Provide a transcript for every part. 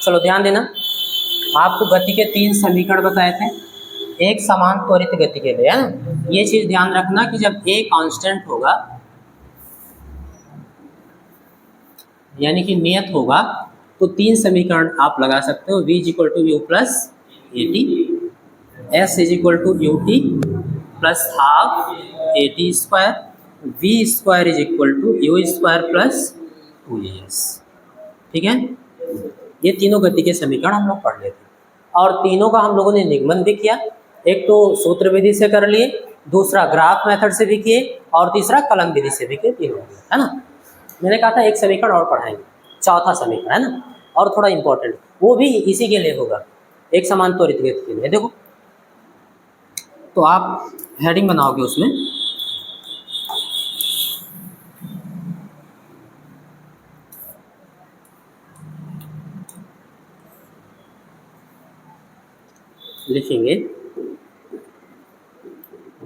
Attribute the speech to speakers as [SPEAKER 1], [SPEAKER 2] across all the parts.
[SPEAKER 1] चलो ध्यान देना, आपको गति के 3 समीकरण बताए थे एक समान त्वरित गति के लिए, है ना। ये चीज ध्यान रखना कि जब ए कांस्टेंट होगा यानी कि नियत होगा तो 3 समीकरण आप लगा सकते हो। v equal to u plus a t, s is equal to u T plus half A T square, v square is equal to u square plus 2as। ठीक है, ये तीनों गति के समीकरण हम लोग पढ़ लेते हैं और तीनों का हम लोगों ने निगमन भी किया। एक तो सूत्र विधि से कर लिए, दूसरा ग्राफ मेथड से भी किए और तीसरा कलन विधि से भी किए, तीनों, है ना। मैंने कहा था एक समीकरण और पढ़ाएंगे, चौथा समीकरण, है ना, और थोड़ा इंपॉर्टेंट, वो भी इसी के लिए होगा, एक समान त्वरित गति के लिए। देखो तो आप हेडिंग बनाओगे उसमें, लिखेंगे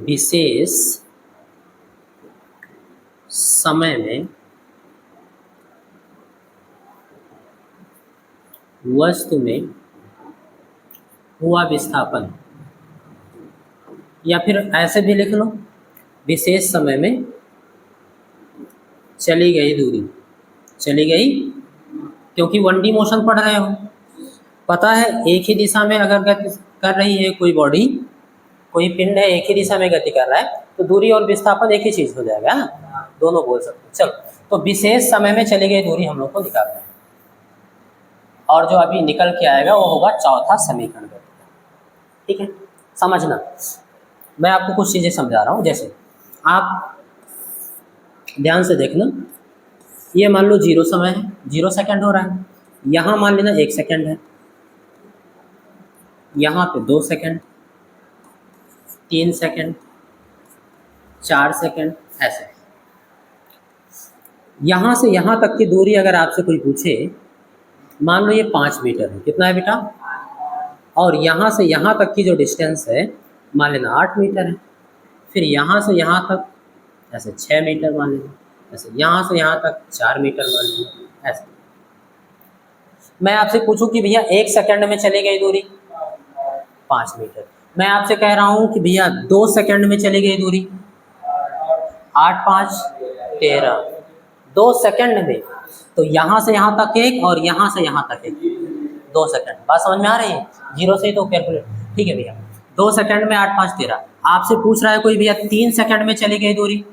[SPEAKER 1] विशेष समय में वस्तु में हुआ विस्थापन, या फिर ऐसे भी लिख लो विशेष समय में चली गई दूरी, चली गई, क्योंकि 1D मोशन पढ़ रहे हो, पता है एक ही दिशा में अगर गति कर रही है कोई बॉडी, कोई पिंड है एक ही दिशा में गति कर रहा है तो दूरी और विस्थापन एक ही चीज हो जाएगा, है ना, दोनों बोल सकते हैं। चलो तो विशेष समय में चली गई दूरी हम लोग को निकालना है और जो अभी निकल के आएगा वो होगा चौथा समीकरण। ठीक है, समझना, मैं आपको कुछ चीजें समझा रहा हूँ। जैसे आप ध्यान से देखना, ये मान लो 0 समय है, 0 सेकंड हो रहा है, यहाँ मान लेना 1 सेकंड है, यहाँ पे 2 सेकंड, 3 सेकंड, 4 सेकंड, ऐसे। यहाँ से यहाँ तक की दूरी अगर आपसे कोई पूछे, मान लो ये 5 मीटर है, कितना है बेटा, और यहाँ से यहाँ तक की जो डिस्टेंस है मान लेना 8 मीटर है, फिर यहाँ से यहाँ तक ऐसे 6 मीटर मान लेना, ऐसे यहाँ से यहाँ तक 4 मीटर मान लेना, ऐसे। मैं आपसे पूछूं कि भैया 1 सेकंड में चली गई दूरी 5 मीटर, मैं आपसे कह रहा हूँ कि भैया 2 सेकंड में चली गई दूरी 8 5 13, 2 सेकंड में, तो यहाँ से यहाँ तक एक और यहाँ से यहाँ तक एक, 2 सेकंड। बात समझ में आ रही है, 0 से ही तो कैलकुलेट। ठीक है भैया, 2 सेकंड में 8 5 13। आपसे पूछ रहा है कोई भैया 3 सेकंड में चली गई दूरी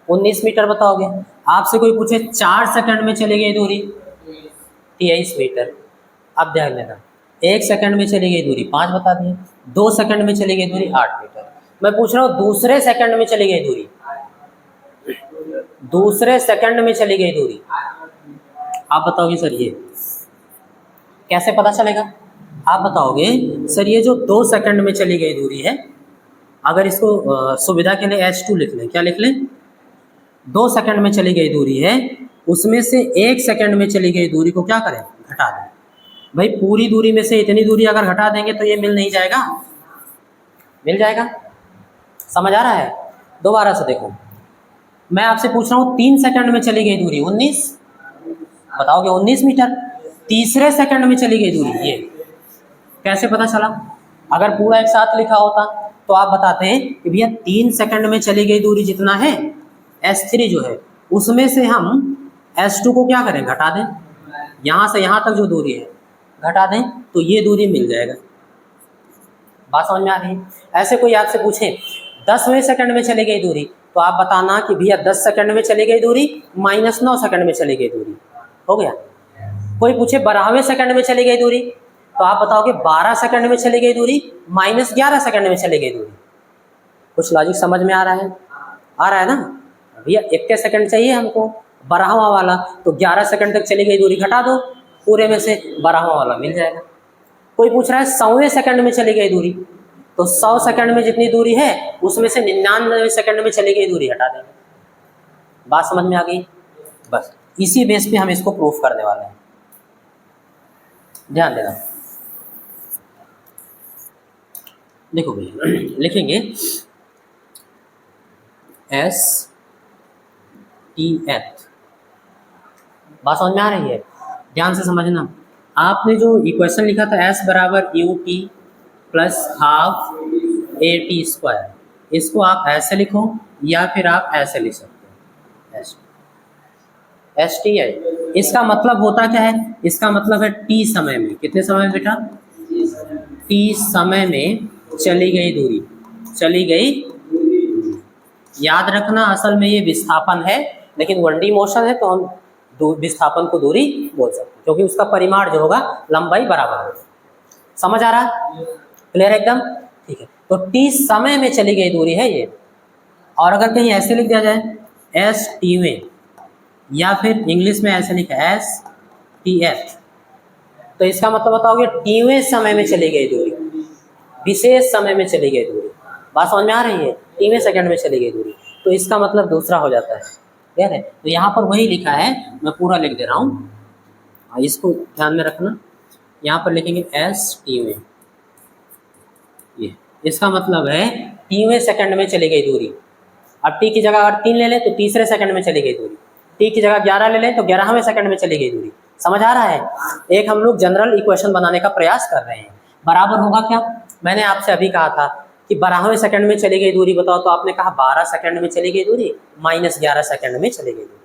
[SPEAKER 1] 19 मीटर बताओगे। आपसे कोई पूछे 4 सेकंड में चली गई दूरी 23 मीटर। अब ध्यान देना, 1 सेकंड में चली गई दूरी 5 बता दिए, 2 सेकंड में चली गई दूरी 8 मीटर। मैं पूछ रहा हूँ दूसरे सेकंड में चली गई दूरी, दूसरे सेकंड में चली गई दूरी, आप बताओगे सर ये कैसे पता चलेगा? आप बताओगे सर ये जो 2 सेकंड में चली गई दूरी है, अगर इसको सुविधा के लिए H2 लिख लें, क्या लिख लें, 2 सेकंड में चली गई दूरी है, उसमें से 1 सेकंड में चली गई दूरी को क्या करें, घटा दें। भाई पूरी दूरी में से इतनी दूरी अगर घटा देंगे तो ये मिल नहीं जाएगा, मिल जाएगा। समझ आ रहा है? दोबारा से देखो, मैं आपसे पूछ रहा हूँ 3 सेकंड में चली गई दूरी 19, बताओगे 19 मीटर। तीसरे सेकंड में चली गई दूरी, ये कैसे पता चला? अगर पूरा एक साथ लिखा होता तो आप बताते हैं कि भैया 3 सेकंड में चली गई दूरी जितना है S3 जो है, उसमें से हम S2 को क्या करें, घटा दें। यहाँ से यहाँ तक जो दूरी है घटा दें तो ये दूरी मिल जाएगा। बात समझ में आ रही है? ऐसे कोई आपसे पूछे 10वें सेकंड में चली गई दूरी, तो आप बताना कि भैया 10 सेकंड में चली गई दूरी -9 सेकंड में चली गई दूरी, हो गया। कोई पूछे 12वें सेकंड में चली गई दूरी, तो आप बताओगे 12 सेकंड में चली गई दूरी -11 सेकंड में चली गई दूरी। कुछ लॉजिक समझ में आ रहा है? आ रहा है ना भैया? 21 सेकंड चाहिए हमको 12वां वाला, तो 11 सेकंड तक चली गई दूरी घटा दो, पूरे में से 12वां वाला मिल जाएगा। कोई पूछ रहा है 100वें सेकंड में चली गई दूरी, तो 100 सेकंड में जितनी दूरी है उसमें से 99 सेकंड में चली गई दूरी हटा देंगे। बात समझ में आ गई? बस इसी बेस पे हम इसको प्रूफ करने वाले हैं, ध्यान देना। देखो भैया, लिखेंगे STF बात समझ में आ रही है? ध्यान से समझना। आपने जो इक्वेशन लिखा था s बराबर U T plus half A T square, इसको आप ऐसे लिखो या फिर आप ऐसे लिख सकते हो, एस टी है। इसका मतलब होता क्या है? इसका मतलब है टी समय में, कितने समय में बेटा? टी समय में चली गई दूरी, चली गई। याद रखना असल में ये विस्थापन है, लेकिन 1D मोशन है तो हम विस्थापन को दूरी बोल सकते हैं, क्योंकि उसका परिमाण जो होगा लंबाई बराबर होगा। समझ आ रहा है? क्लियर एकदम? ठीक है। तो टी समय में चली गई दूरी है ये। और अगर कहीं ऐसे लिख दिया जाए एस टी में, या फिर इंग्लिश में ऐसे लिखा एस टी एफ, तो इसका मतलब बताओगे टीवें समय में चली गई दूरी, विशेष समय में चली गई दूरी। बात समझ में आ रही है? टीवें सेकंड में चली गई दूरी, तो इसका मतलब दूसरा हो जाता है। क्लियर है? तो यहाँ पर वही लिखा है, मैं पूरा लिख दे रहा हूँ, इसको ध्यान में रखना। यहाँ पर लिखेंगे एस टीवें, ये इसका मतलब है टीवें सेकंड में चली गई दूरी। अब टी की जगह अगर 3 ले लें तो तीसरे सेकंड में चली गई दूरी, टी की जगह 11 ले लें तो 11वें सेकंड में चली गई दूरी। समझ आ रहा है? एक हम लोग जनरल इक्वेशन बनाने का प्रयास कर रहे हैं। बराबर होगा क्या? मैंने आपसे अभी कहा था कि 12वें सेकंड में चली गई दूरी बताओ, तो आपने कहा 12 सेकंड में चली गई दूरी माइनस 11 सेकंड में चली गई दूरी।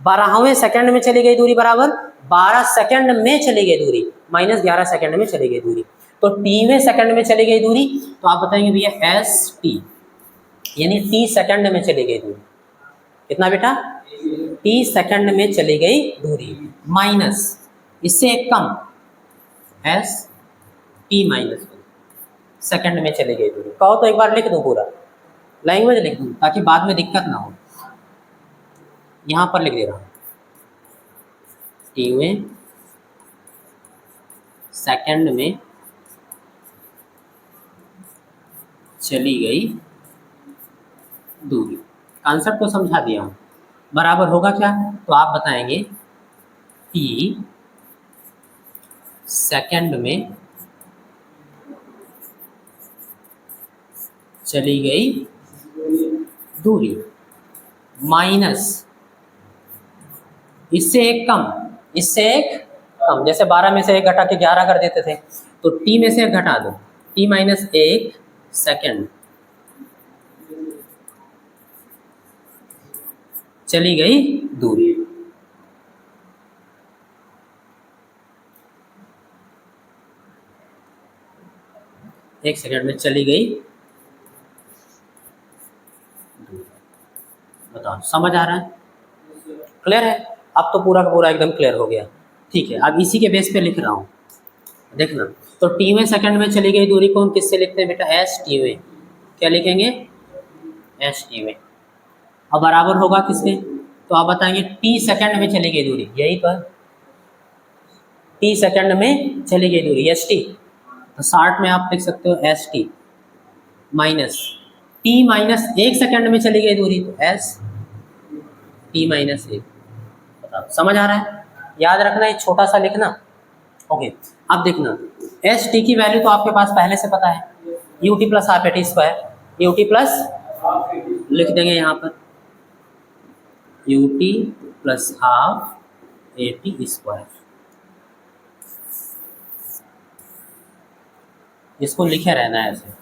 [SPEAKER 1] 12वें सेकंड में चली गई दूरी बराबर 12 सेकंड में चली गई दूरी माइनस 11 सेकंड में चली गई दूरी। तो टीवें सेकंड में चली गई दूरी, तो आप बताएंगे भैया एस टी, यानी टी सेकंड में चली गई दूरी। कितना बेटा? टी सेकंड में चली गई दूरी माइनस इससे एक कम एस टी माइनस सेकंड में चली गई दूरी। कहो तो एक बार लिख दूं, पूरा लैंग्वेज लिख दूं ताकि बाद में दिक्कत ना हो। यहां पर लिख दे रहा हूं टीवें सेकंड में चली गई दूरी। कॉन्सेप्ट को समझा दिया हूं। बराबर होगा क्या? तो आप बताएंगे टी सेकंड में चली गई दूरी माइनस इससे एक कम, इससे एक कम। जैसे 12 में से एक घटा के 11 कर देते थे, तो टी में से एक घटा दो, टी माइनस 1 सेकंड चली गई दूरी। एक सेकंड में चली गई दूरी। बताओ समझ आ रहा है? क्लियर है? अब तो पूरा का पूरा एकदम क्लियर हो गया। ठीक है, अब इसी के बेस पे लिख रहा हूँ, देखना। तो टीवें सेकंड में चली गई दूरी को हम किससे लिखते हैं बेटा? एस टीवें। क्या लिखेंगे? एस टीवें। अब बराबर होगा किसके? तो आप बताएंगे टी सेकंड में चली गई दूरी, यही तो है, टी सेकंड में चली गई दूरी एस टी। तो 60 में आप लिख सकते हो S T minus T minus 1 second में चली गई दूरी, तो एस टी माइनस 1। बताओ समझ आ रहा है? याद रखना है, छोटा सा लिखना। ओके, अब देखना एस टी की वैल्यू तो आपके पास पहले से पता है, U T plus half A T square, U T plus लिख देंगे यहाँ पर U T plus half A T square. इसको लिखे रहना है ऐसे।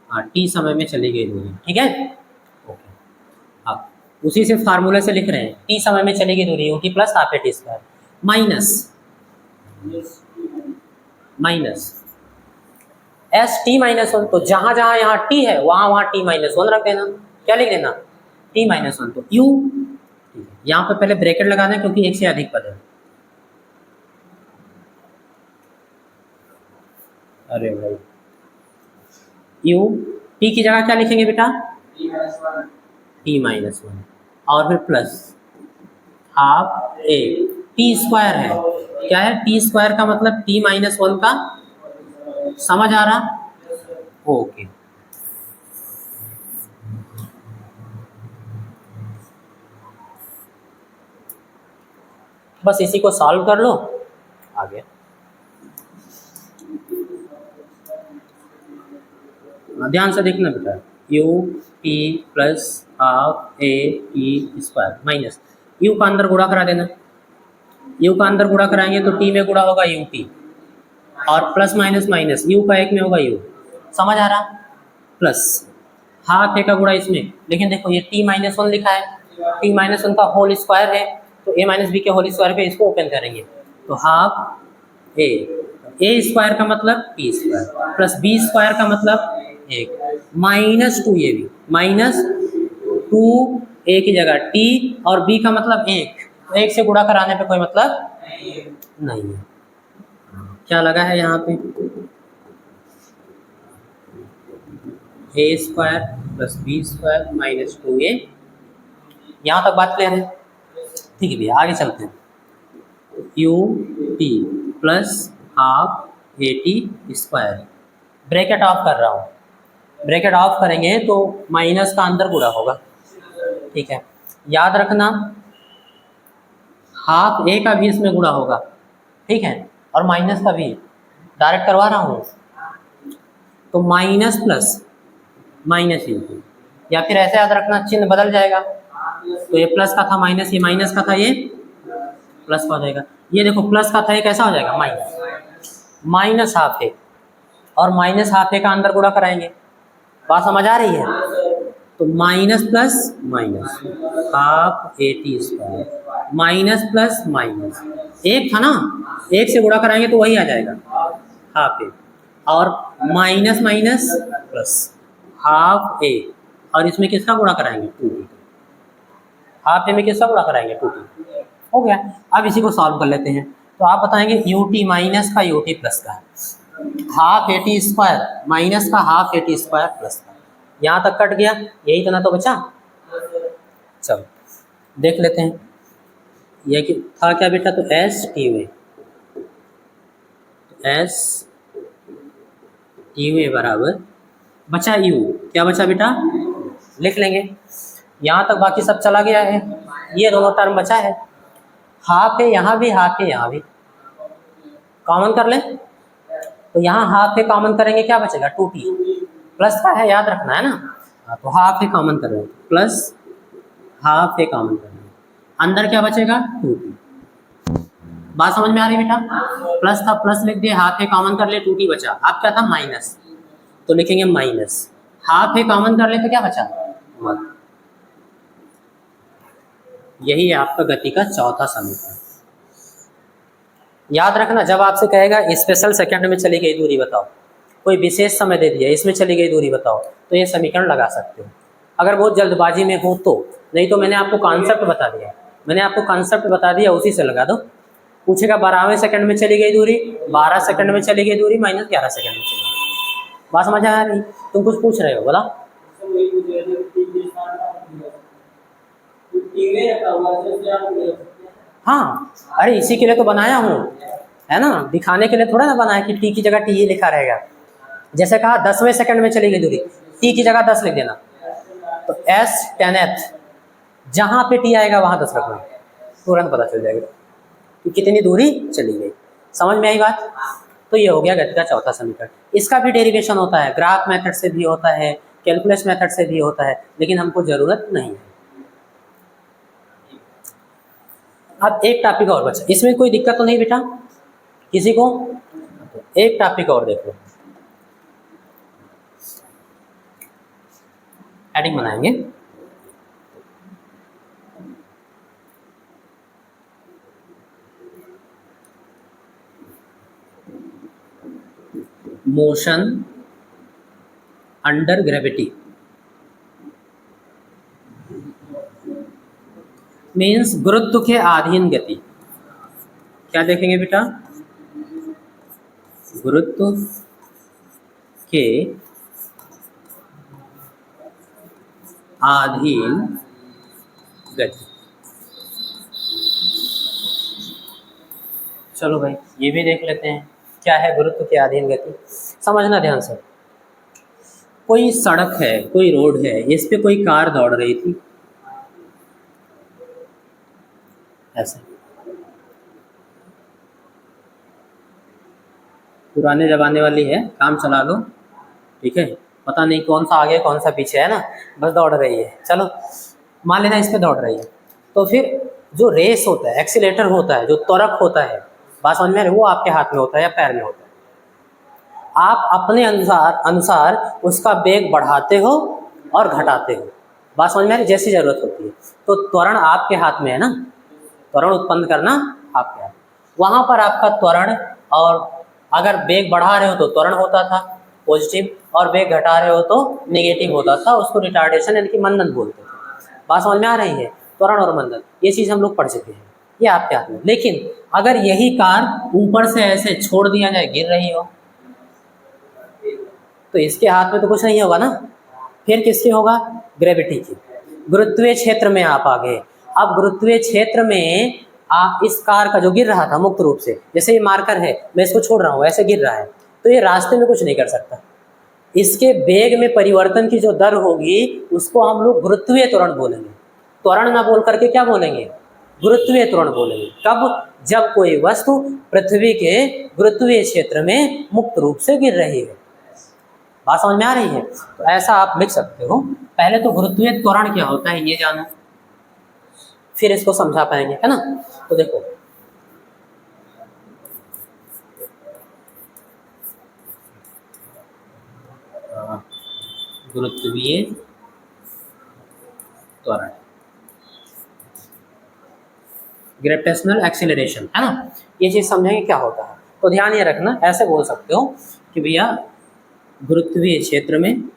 [SPEAKER 1] हाँ, टी समय में चली गई दूरी, ठीक है। ओके, अब उसी से फार्मूले से लिख रहे हैं, टी समय में चली गई दूरी U T plus half A T square minus S T minus 1। तो जहां जहां यहाँ टी है वहां वहां टी माइनस 1 रख देना। क्या लिख देना? T minus 1। तो यू, यहाँ पे पहले ब्रैकेट लगाना है क्योंकि एक से अधिक पद है। अरे भाई, यू टी की जगह क्या लिखेंगे बेटा? टी माइनस 1 और फिर plus half A T square है। क्या है? टी स्क्वायर का मतलब टी माइनस 1 का। समझ आ रहा? ओके, बस इसी को सॉल्व कर लो, आ गया। ध्यान से देखना बेटा, U T plus half A T square minus you का अंदर गुणा करा देना। यू का अंदर गुणा कराएंगे तो टी में गुणा होगा यू टी, और प्लस माइनस माइनस यू का एक में होगा यू। समझ आ रहा? प्लस हाफ ए का गुणा इसमें, लेकिन देखो ये टी माइनस वन लिखा है, टी माइनस वन का होल स्क्वायर है, तो ए माइनस बी के होल स्क्वायर पे इसको ओपन करेंगे तो हाफ ए स्क्वायर का मतलब P square plus B square का मतलब एक minus two A B minus two A की जगह टी और बी का मतलब एक, तो एक से गुणा कराने पे कोई मतलब नहीं है। क्या लगा है यहाँ पे? A square plus B square minus two A. यहाँ तक बात क्लियर है? ठीक है भैया, आगे चलते हैं। U T plus half A T square, bracket of कर रहा हूँ, ब्रैकेट ऑफ करेंगे तो माइनस का अंदर गुणा होगा, ठीक है। याद रखना हाफ ए का भी इसमें गुणा होगा, ठीक है, और माइनस का भी डायरेक्ट करवा रहा हूँ, तो माइनस प्लस माइनस यू, या फिर ऐसे याद रखना चिन्ह बदल जाएगा, तो ये प्लस का था माइनस, ये माइनस का था ये प्लस का हो जाएगा। ये देखो प्लस का था ये कैसा हो जाएगा माइनस, माइनस हाफ ए और माइनस हाफ ए का अंदर गुणा कराएंगे। बात समझ आ रही है? तो minus plus minus half A T square minus plus minus एक था ना, एक से गुणा कराएंगे तो वही आ जाएगा हाफ ए, और माइनस माइनस प्लस हाफ ए, और इसमें किसका गुणा कराएंगे? Two T. हाफ ए में किसका गुणा कराएंगे? Two t. हो गया। अब इसी को सॉल्व कर लेते हैं। तो आप बताएंगे यू टी माइनस का यू टी प्लस का, half A T square minus का half A T square plus का, यहाँ तक कट गया, यही तो ना तो बचा। चलो देख लेते हैं ये कि था क्या बेटा, तो एस टी में, एस टी में बराबर बचा यू, क्या बचा बेटा? लिख लेंगे। यहाँ तक बाकी सब चला गया है, ये दोनों टर्म बचा है, हाफ है यहाँ भी, हाफ है यहाँ भी, कॉमन कर लें तो यहाँ हाफ है कॉमन करेंगे, क्या बचेगा? टू टी, प्लस का है याद रखना है ना, तो हाफ है कॉमन करेंगे प्लस हाफ है कॉमन करेंगे, अंदर क्या बचेगा? Two t. बात समझ में आ रही बेटा? प्लस था प्लस लिख दिए, हाफ है कॉमन कर ले, टू टी बचा। अब क्या था? माइनस, तो लिखेंगे माइनस, हाफ है कॉमन कर ले तो क्या बचा? 1। यही है आपका गति का चौथा समीकरण। याद रखना जब आपसे कहेगा स्पेशल सेकंड में चली गई दूरी बताओ, कोई विशेष समय दे दिया इसमें चली गई दूरी बताओ, तो ये समीकरण लगा सकते हो अगर बहुत जल्दबाजी में हो तो, नहीं तो मैंने आपको कॉन्सेप्ट बता दिया, मैंने आपको कॉन्सेप्ट बता दिया, उसी से लगा दो। पूछेगा 12वें सेकंड में चली गई दूरी, 12 सेकंड में चली गई दूरी, माइनस 11 सेकंड में चली गई। बात समझ आ रही? तुम कुछ पूछ रहे हो, बोला। हाँ, अरे इसी के लिए तो बनाया हूँ, है ना, दिखाने के लिए थोड़ा ना बनाया कि टी की जगह टी ही लिखा रहेगा। जैसे कहा 10वें सेकंड में चली गई दूरी, टी की जगह 10 लिख देना, तो एस 10th, जहाँ पे टी आएगा वहाँ 10 रखना, तुरंत पता चल जाएगा कि कितनी दूरी चली गई। समझ में आई बात? तो ये हो गया गति का चौथा समीकरण। इसका भी डेरिवेशन होता है, ग्राफ मेथड से भी होता है, कैलकुलस मेथड से भी होता है, लेकिन हमको ज़रूरत नहीं है। अब एक टॉपिक और बचा, इसमें कोई दिक्कत तो नहीं बेटा किसी को? एक टॉपिक और देखो, हेडिंग बनाएंगे, मोशन अंडर ग्रेविटी, मीन्स गुरुत्व के अधीन गति। क्या देखेंगे बेटा? गुरुत्व के अधीन गति। चलो भाई ये भी देख लेते हैं क्या है गुरुत्व के अधीन गति। समझना ध्यान से, कोई सड़क है, कोई रोड है, इस पे कोई कार दौड़ रही थी ऐसे, पुराने ज़माने वाली है, काम चला लो, ठीक है, पता नहीं कौन सा आगे कौन सा पीछे है ना, बस दौड़ रही है। चलो मान लेना इस पे दौड़ रही है, तो फिर जो रेस होता है, एक्सीलेटर होता है, जो त्वरक होता है, बात समझ में आ रही है, वो आपके हाथ में होता है या पैर में होता है। आप अपने अनुसार उसका वेग बढ़ाते हो और घटाते हो, बात समझ में आ रही है, जैसी ज़रूरत होती है। तो त्वरण आपके हाथ में है ना, त्वरण उत्पन्न करना आपके हाथ। वहाँ पर आपका त्वरण, और अगर वेग बढ़ा रहे हो तो त्वरण होता था पॉजिटिव, और वेग घटा रहे हो तो नेगेटिव होता था, उसको रिटार्डेशन यानी कि मंदन बोलते थे। बात समझ में आ रही है, त्वरण और मंदन ये चीज़ हम लोग पढ़ चुके हैं, ये आपके हाथ में। लेकिन अगर यही कार ऊपर से ऐसे छोड़ दिया जाए, गिर रही हो, तो इसके हाथ में तो कुछ नहीं होगा ना, फिर किसके होगा, ग्रेविटी की। गुरुत्वीय क्षेत्र में आप आ गए। अब गुरुत्वीय क्षेत्र में इस कार का जो गिर रहा था मुक्त रूप से, जैसे ये मार्कर है, मैं इसको छोड़ रहा हूँ, ऐसे गिर रहा है, तो ये रास्ते में कुछ नहीं कर सकता। इसके वेग में परिवर्तन की जो दर होगी उसको हम लोग गुरुत्वीय त्वरण बोलेंगे। त्वरण ना बोल करके क्या बोलेंगे, गुरुत्वीय त्वरण बोलेंगे। कब, जब कोई वस्तु पृथ्वी के गुरुत्वीय क्षेत्र में मुक्त रूप से गिर रही है। बात समझ में आ रही है, तो ऐसा आप लिख सकते हो। पहले तो गुरुत्वीय त्वरण क्या होता है ये जानो, फिर इसको समझा पाएंगे, है ना। तो देखो गुरुत्वीय त्वरण, ग्रेविटेशनल एक्सीलरेशन, है ना, ये चीज़ समझेंगे क्या होता है। तो ध्यान ये रखना, ऐसे बोल सकते हो कि भैया गुरुत्वीय क्षेत्र में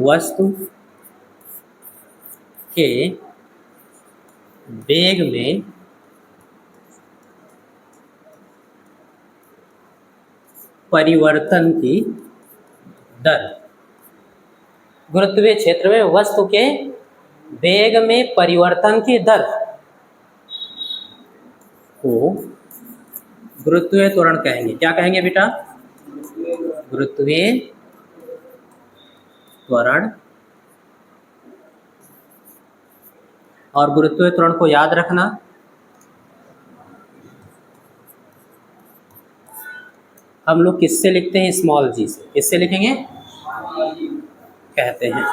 [SPEAKER 1] वस्तु के वेग में परिवर्तन की दर, गुरुत्वीय क्षेत्र में वस्तु के वेग में परिवर्तन की दर को गुरुत्वीय त्वरण कहेंगे। क्या कहेंगे बेटा, गुरुत्वीय त्वरण। और गुरुत्वीय त्वरण को याद रखना, हम लोग किससे लिखते हैं, स्मॉल जी से। किससे लिखेंगे, कहते हैं।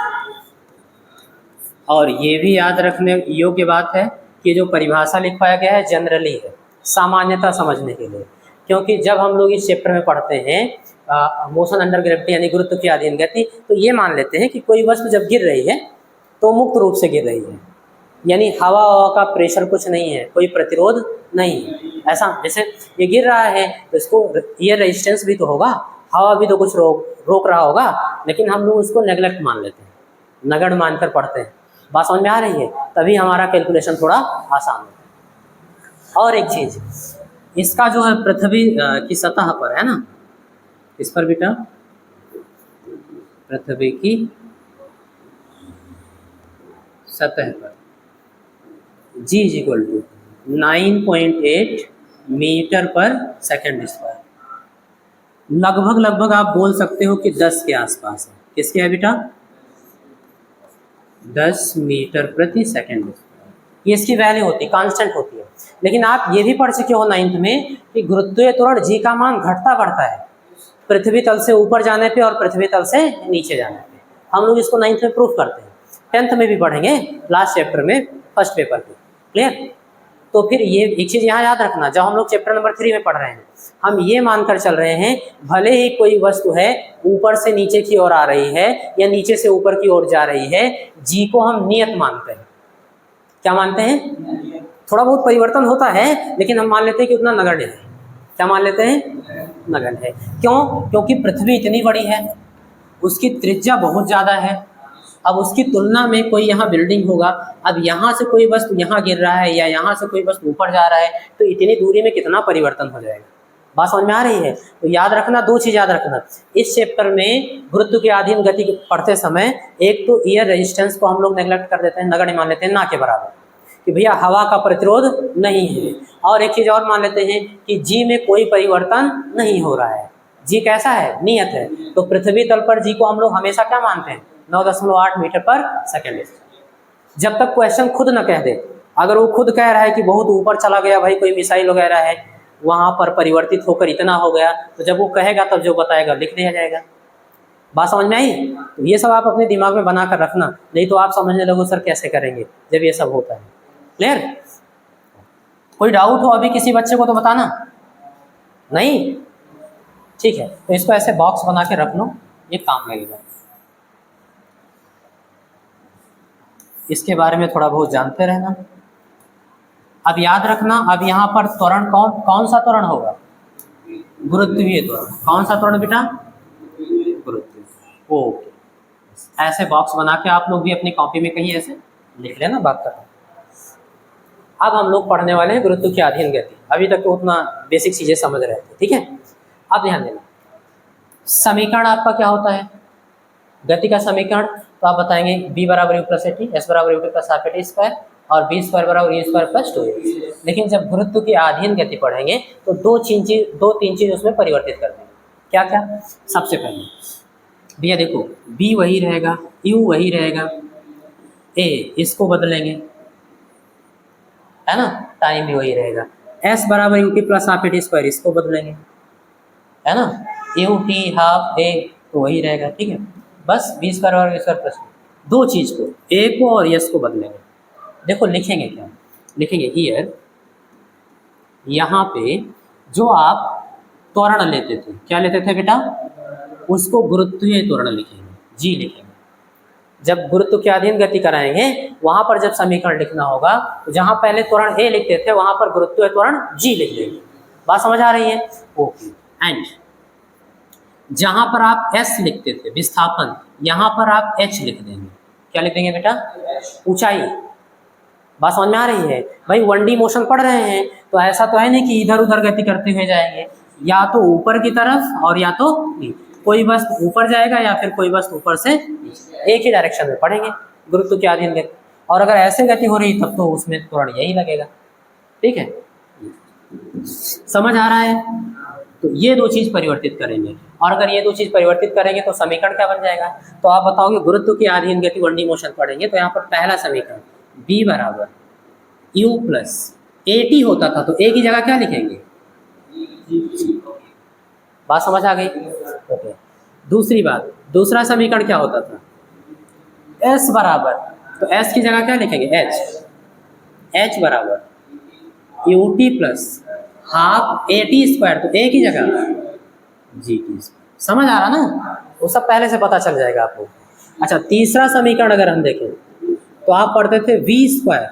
[SPEAKER 1] और ये भी याद रखने योग्य बात है कि जो परिभाषा लिखवाया गया है जनरली है, सामान्यता समझने के लिए। क्योंकि जब हम लोग इस चैप्टर में पढ़ते हैं मोशन अंडर ग्रेविटी यानी गुरुत्व की अधीन गति, तो ये मान लेते हैं कि कोई वस्तु जब गिर रही है तो मुक्त रूप से गिर रही है, यानी हवा का प्रेशर कुछ नहीं है, कोई प्रतिरोध नहीं है। ऐसा जैसे ये गिर रहा है तो इसको ये रेजिस्टेंस भी तो होगा, हवा भी तो कुछ रोक रहा होगा, लेकिन हम लोग उसको नेगलेक्ट मान लेते हैं, नगण्य मानकर पढ़ते हैं। बात समझ में आ रही है, तभी हमारा कैलकुलेशन थोड़ा आसान होता है। और एक चीज़, इसका जो है पृथ्वी की सतह पर है ना, इस पर बेटा पृथ्वी की सतह पर G is equal to 9.8 metre पर सेकेंड स्क्वायर, लगभग आप बोल सकते हो कि 10 के आसपास है। किसके है बेटा, 10 मीटर प्रति सेकेंड। ये इसकी वैल्यू होती है, कांस्टेंट होती है। लेकिन आप ये भी पढ़ चुके हो 9th में कि गुरुत्वीय त्वरण G का मान घटता बढ़ता है पृथ्वी तल से ऊपर जाने पे और पृथ्वी तल से नीचे जाने पे। हम लोग इसको 9th में प्रूफ करते हैं, 10th में भी पढ़ेंगे लास्ट चैप्टर में, फर्स्ट पेपर पे। क्लियर। तो फिर ये एक चीज़ यहाँ याद रखना, जब हम लोग चैप्टर नंबर 3 में पढ़ रहे हैं, हम ये मानकर चल रहे हैं भले ही कोई वस्तु है ऊपर से नीचे की ओर आ रही है या नीचे से ऊपर की ओर जा रही है, जी को हम नियत मानते हैं। क्या मानते हैं, थोड़ा बहुत परिवर्तन होता है लेकिन हम मान लेते हैं कि उतना नगण्य है। क्या मान लेते हैं, नगण्य है। क्यों, क्योंकि पृथ्वी इतनी बड़ी है, उसकी त्रिज्या बहुत ज़्यादा है। अब उसकी तुलना में कोई यहाँ बिल्डिंग होगा, अब यहाँ से कोई वस्तु यहाँ गिर रहा है या यहाँ से कोई वस्तु ऊपर जा रहा है, तो इतनी दूरी में कितना परिवर्तन हो जाएगा। बात समझ में आ रही है। तो याद रखना, दो चीज़ याद रखना इस चैप्टर में, गुरुत्व के अधीन गति पढ़ते समय। एक तो एयर रेजिस्टेंस को हम लोग नेग्लेक्ट कर देते हैं, नगण्य मान लेते हैं, ना के बराबर, कि भैया हवा का प्रतिरोध नहीं है। और एक चीज़ और मान लेते हैं कि जी में कोई परिवर्तन नहीं हो रहा है, जी कैसा है, नियत है। तो पृथ्वी तल पर जी को हम लोग हमेशा क्या मानते हैं, 9.8 मीटर पर सेकेंड। जब तक क्वेश्चन खुद न कह दे अगर वो खुद कह रहा है कि बहुत ऊपर चला गया भाई, कोई मिसाइल वगैरह है, वहाँ पर परिवर्तित होकर इतना हो गया, तो जब वो कहेगा तब जो बताएगा लिख दिया जाएगा। बात समझ में आई? तो ये सब आप अपने दिमाग में बना कर रखना, नहीं तो आप समझने लगो सर कैसे करेंगे जब ये सब होता है। क्लियर? कोई डाउट हो अभी किसी बच्चे को तो बताना। नहीं? ठीक है, तो इसको ऐसे बॉक्स बना के रख लो, ये काम लगेगा। इसके बारे में थोड़ा बहुत जानते रहना। अब याद रखना, अब यहाँ पर त्वरण कौन सा त्वरण होगा? गुरुत्वीय त्वरण। कौन सा त्वरण बेटा? गुरुत्वीय। ओके, ऐसे बॉक्स बना के आप लोग भी अपनी कॉपी में कहीं ऐसे लिख लेना, बात करना। अब हम लोग पढ़ने वाले हैं गुरुत्व की अधीन गति। अभी तक तो उतना बेसिक चीजें समझ रहे थे, ठीक है। अब ध्यान देना, समीकरण आपका क्या होता है गति का समीकरण? तो आप बताएंगे b बराबर u प्लस एटी, एस बराबर U T plus half eighty square और बी स्क्वायर बराबर यू स्क्वायर प्लस 2a। लेकिन जब गुरुत्व की अधीन गति पढ़ेंगे तो दो तीन चीज उसमें परिवर्तित कर देंगे। क्या क्या? सबसे पहले भैया देखो, b वही रहेगा, u वही रहेगा, a इसको बदलेंगे, है ना, टाइम भी वही रहेगा, s बराबर U T plus half eighty square इसको बदलेंगे, है ना, यू टी हाफ a तो वही रहेगा, ठीक है। बस बी स्क्वायर और बी स्क्वायर प्लस दो चीज़ को, ए को और यस को बदलेंगे। देखो लिखेंगे क्या? लिखेंगे हियर, यहाँ पे जो आप त्वरण लेते थे, क्या लेते थे बेटा? उसको गुरुत्वीय त्वरण लिखेंगे, जी लिखेंगे। जब गुरुत्व के अधीन गति कराएंगे वहाँ पर जब समीकरण लिखना होगा तो जहाँ पहले त्वरण ए लिखते थे वहाँ पर गुरुत्वीय त्वरण जी लिख देंगे। बात समझ आ रही है? ओके। एंड जहां पर आप s लिखते थे विस्थापन, यहां पर आप h लिख देंगे। क्या लिख देंगे बेटा? ऊंचाई। बात समझ में आ रही है? भाई 1D मोशन पढ़ रहे हैं तो ऐसा तो है नहीं कि इधर उधर गति करते हुए जाएंगे, या तो ऊपर की तरफ और या तो कोई वस्तु ऊपर जाएगा या फिर कोई वस्तु ऊपर से, एक ही डायरेक्शन में पढ़ेंगे गुरुत्व के अधीन गति। और अगर ऐसे गति हो रही तब तो उसमें त्वरण यही लगेगा, ठीक है। समझ आ रहा है? तो ये दो चीज परिवर्तित करेंगे, और अगर ये दो चीज परिवर्तित करेंगे तो समीकरण क्या बन जाएगा? तो आप बताओगे गुरुत्व की अधीन गति 1D मोशन पढ़ेंगे तो यहाँ पर पहला समीकरण b बराबर u प्लस एटी होता था, तो a की जगह क्या लिखेंगे? बात समझ आ गई? ओके। दूसरी बात, दूसरा समीकरण क्या होता था? s बराबर, तो s की जगह क्या लिखेंगे? h बराबर U T plus half A T square, तो ए की जगह जी टी स्क्वायर। समझ आ रहा ना? वो सब पहले से पता चल जाएगा आपको। अच्छा, तीसरा समीकरण अगर हम देखें तो आप पढ़ते थे वी स्क्वायर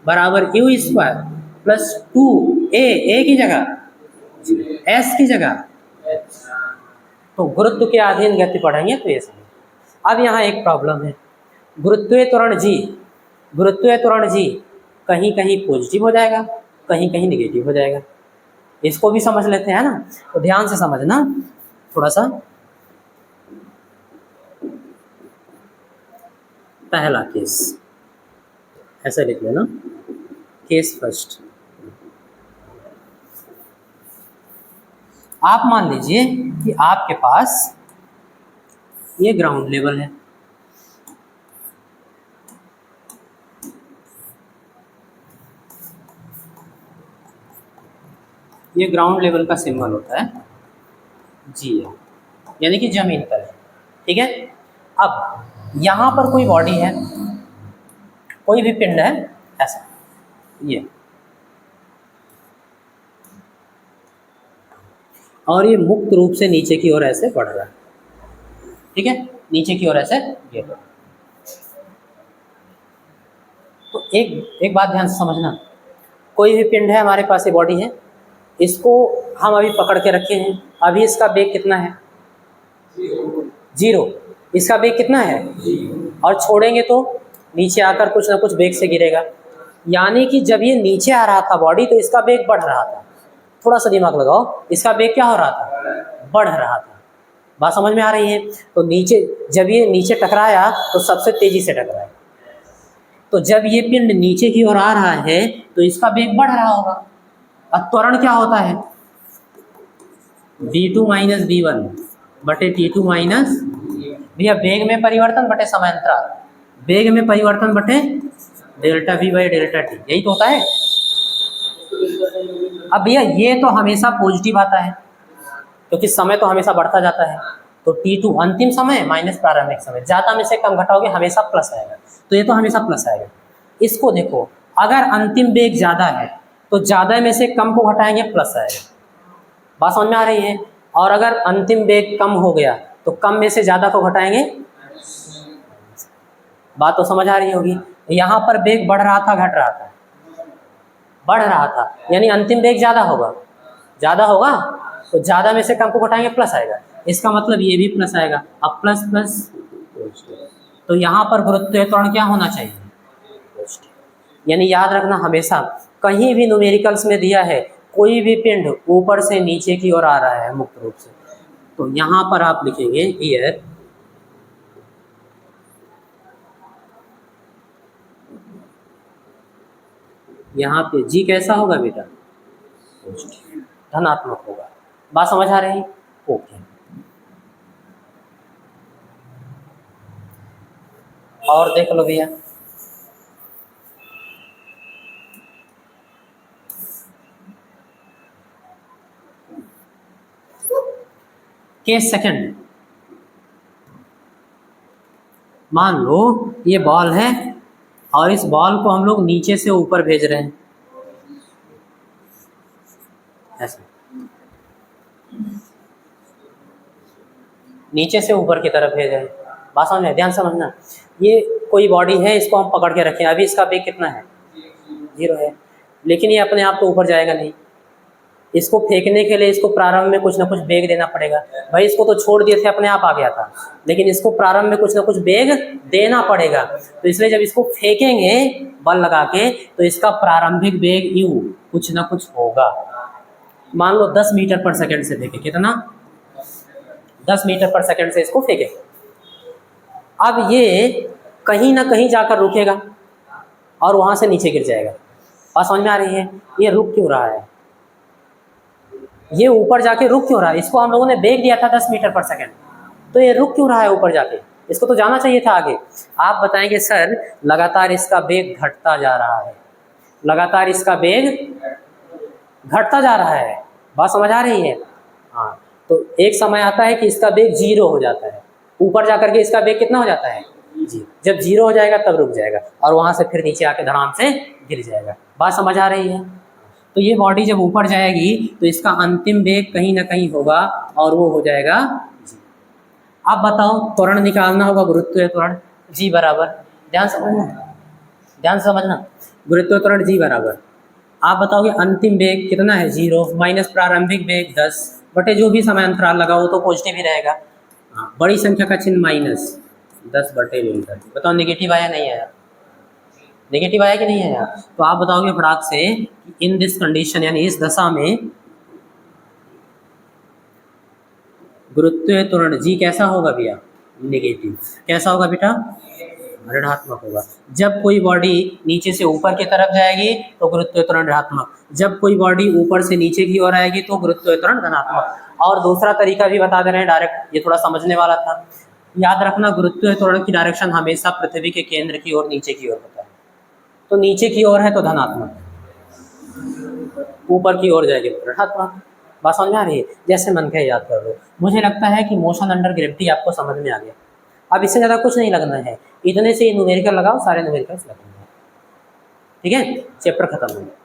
[SPEAKER 1] बराबर यू स्क्वायर प्लस 2a की जगह एस की जगह, तो गुरुत्व के अधीन गति पढ़ेंगे तो ये समझ। अब यहाँ एक प्रॉब्लम है, गुरुत्वीय त्वरण जी कहीं कहीं पॉजिटिव हो जाएगा, कहीं कहीं निगेटिव हो जाएगा। इसको भी समझ लेते हैं ना, तो ध्यान से समझना थोड़ा सा। पहला केस ऐसे लिख लेना, केस फर्स्ट। आप मान लीजिए कि आपके पास ये ग्राउंड लेवल है, ये ग्राउंड लेवल का सिंबल होता है जी, यानी कि जमीन पर है, ठीक है। अब यहाँ पर कोई बॉडी है, कोई भी पिंड है ऐसा, ये, और ये मुक्त रूप से नीचे की ओर ऐसे बढ़ रहा है, ठीक है, नीचे की ओर ऐसे ये बढ़। तो एक बात ध्यान से समझना, कोई भी पिंड है हमारे पास, ये बॉडी है, इसको हम अभी पकड़ के रखे हैं, अभी इसका वेग कितना है? 0। इसका वेग कितना है? और छोड़ेंगे तो नीचे आकर कुछ ना कुछ वेग से गिरेगा, यानी कि जब ये नीचे आ रहा था बॉडी तो इसका वेग बढ़ रहा था। थोड़ा सा दिमाग लगाओ, इसका वेग क्या हो रहा था? बढ़ रहा था। बात समझ में आ रही है? तो नीचे जब ये नीचे टकराया तो सबसे तेजी से टकराया, तो जब ये पिंड नीचे की ओर आ रहा है तो इसका वेग बढ़ रहा होगा। अब त्वरण क्या होता है? v2 माइनस v1 बटे t2 माइनस, भैया वेग में परिवर्तन बटे समांतराल, वेग में परिवर्तन बटे delta we by delta T, यही तो होता है। अब भैया ये तो हमेशा पॉजिटिव आता है क्योंकि समय तो हमेशा बढ़ता जाता है, तो T2 अंतिम समय माइनस प्रारंभिक समय, ज़्यादा में से कम घटाओगे हमेशा प्लस आएगा, तो ये तो हमेशा प्लस आएगा। इसको देखो, अगर अंतिम वेग ज़्यादा है तो ज़्यादा में से कम को घटाएंगे प्लस आएगा, बात समझ में आ रही है। और अगर अंतिम वेग कम हो गया तो कम में से ज़्यादा को घटाएंगे, बात तो समझ आ रही होगी। यहाँ पर वेग बढ़ रहा था घट रहा था, बढ़ रहा था यानी अंतिम वेग ज़्यादा होगा, ज़्यादा होगा तो ज़्यादा में से कम को घटाएंगे प्लस आएगा, इसका मतलब ये भी प्लस आएगा। अब प्लस प्लस, तो यहाँ पर गुरुत्वीय त्वरण क्या होना चाहिए, यानी याद रखना हमेशा कहीं भी न्यूमेरिकल्स में दिया है कोई भी पिंड ऊपर से नीचे की ओर आ रहा है मुक्त रूप से, तो यहाँ पर आप लिखेंगे हियर यहाँ पे जी कैसा होगा बेटा, धनात्मक होगा, बात समझ आ रही, ओके। और देख लो भैया, केस सेकंड, मान लो ये बॉल है और इस बॉल को हम लोग नीचे से ऊपर भेज रहे हैं, ऐसे नीचे से ऊपर की तरफ भेज रहे हैं, बात समझ में, ध्यान समझना। ये कोई बॉडी है, इसको हम पकड़ के रखें, अभी इसका वेग कितना है, 0 है, लेकिन ये अपने आप तो ऊपर जाएगा नहीं, इसको फेंकने के लिए इसको प्रारंभ में कुछ ना कुछ वेग देना पड़ेगा। भाई इसको तो छोड़ दिए थे अपने आप आ गया था, लेकिन इसको प्रारंभ में कुछ ना कुछ वेग देना पड़ेगा, तो इसलिए जब इसको फेंकेंगे बल लगा के तो इसका प्रारंभिक वेग यू कुछ ना कुछ होगा। मान लो 10 मीटर पर सेकंड से फेंके, कितना, 10 मीटर पर सेकंड से इसको फेंके। अब ये कहीं ना कहीं जाकर रुकेगा और वहां से नीचे गिर जाएगा, बात समझ में आ रही है। ये रुक क्यों रहा है, ये ऊपर जाके रुक क्यों रहा है, इसको हम लोगों ने वेग दिया था 10 मीटर पर सेकंड, तो ये रुक क्यों रहा है ऊपर जाके, इसको तो जाना चाहिए था आगे। आप बताएंगे सर लगातार इसका वेग घटता जा रहा है, लगातार इसका वेग घटता जा रहा है, बात समझ आ रही है। हाँ, तो एक समय आता है कि इसका वेग 0 हो जाता है, ऊपर जाकर के इसका वेग कितना हो जाता है, जी, जब 0 हो जाएगा तब रुक जाएगा और वहां से फिर नीचे आके धड़ाम से गिर जाएगा, बात समझ आ रही है। तो ये बॉडी जब ऊपर जाएगी तो इसका अंतिम वेग कहीं ना कहीं होगा और वो हो जाएगा जी। आप बताओ त्वरण निकालना होगा, गुरुत्वीय त्वरण जी बराबर, ध्यान समझना, ध्यान समझना, गुरुत्वीय त्वरण जी बराबर, आप बताओगे अंतिम वेग कितना है 0 माइनस प्रारंभिक वेग 10 बटे जो भी समय अंतराल लगा वो तो पॉजिटिव ही रहेगा, हाँ, बड़ी संख्या का चिन्ह माइनस 10 बटे न्यूटन, बताओ नेगेटिव आया नहीं आया, नेगेटिव आया कि नहीं आया। तो आप बताओगे फटाक से इन दिस कंडीशन यानी इस दशा में गुरुत्वीय त्वरण जी कैसा होगा भैया, नेगेटिव, कैसा होगा बेटा, ऋणात्मक होगा। जब कोई बॉडी नीचे से ऊपर की तरफ जाएगी तो गुरुत्वीय त्वरण ऋणात्मक, जब कोई बॉडी ऊपर से नीचे की ओर आएगी तो गुरुत्वीय त्वरण धनात्मक। और दूसरा तरीका भी बता दे रहे हैं डायरेक्ट, ये थोड़ा समझने वाला था, याद रखना गुरुत्वीय त्वरण की डायरेक्शन हमेशा पृथ्वी के केंद्र की ओर नीचे की ओर होता है, तो नीचे की ओर है तो धनात्मक, ऊपर की ओर जाएगी तो ऋणात्मक, बात समझ में आ रही है। जैसे मन के याद कर लो, मुझे लगता है कि मोशन अंडर ग्रेविटी आपको समझ में आ गया, अब इससे ज़्यादा कुछ नहीं लगना है, इतने से न्यूमेरिकल लगाओ, सारे न्यूमेरिकल्स लगेंगे, ठीक है, चैप्टर खत्म हो गया।